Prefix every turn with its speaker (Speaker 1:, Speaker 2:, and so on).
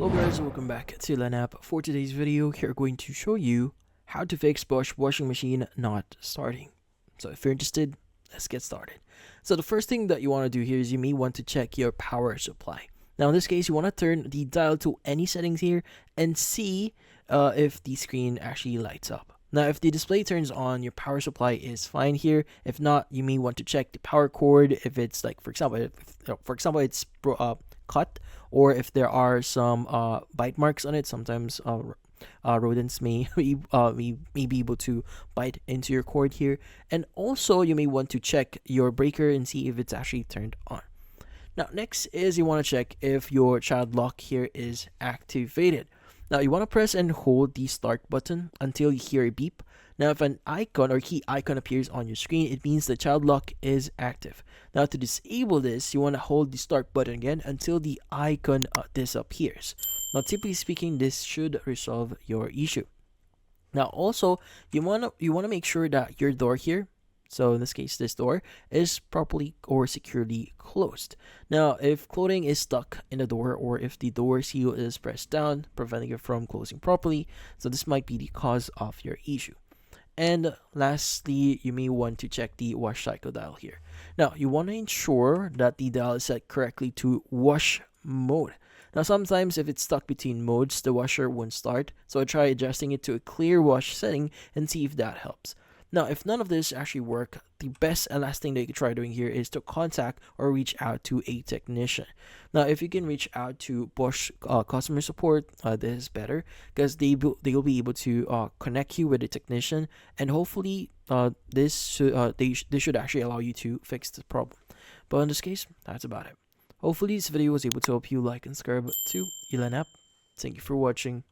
Speaker 1: Hello guys, welcome back to Lenap. For today's video, here we're going to show you how to fix Bosch washing machine not starting. So if you're interested, let's get started. So the first thing that you want to do here is you may want to check your power supply. Now in this case, you want to turn the dial to any settings here and see if the screen actually lights up. Now if the display turns on, your power supply is fine here. If not, you may want to check the power cord if it's like, for example, it's cut, or if there are some bite marks on it. Sometimes rodents may be able to bite into your cord here. And also you may want to check your breaker and see if it's actually turned on. Now next is you want to check if your child lock here is activated. Now you want to press and hold the start button until you hear a beep. Now if an icon or key icon appears on your screen, it means the child lock is active. Now to disable this, you want to hold the start button again until the icon disappears. Now typically speaking, this should resolve your issue. Now also, you want to make sure that your door here, so in this case this door, is properly or securely closed. Now if clothing is stuck in the door, or if the door seal is pressed down preventing it from closing properly, so this might be the cause of your issue. And lastly, you may want to check the wash cycle dial here. Now you want to ensure that the dial is set correctly to wash mode. Now sometimes if it's stuck between modes, the washer won't start, so try adjusting it to a clear wash setting and see if that helps. Now, if none of this actually work, the best and last thing that you can try doing here is to contact or reach out to a technician. Now, if you can reach out to Bosch customer support, this is better because they will be able to connect you with a technician, and hopefully they should actually allow you to fix the problem. But in this case, that's about it. Hopefully this video was able to help you. Like and subscribe to Elan app. Thank you for watching.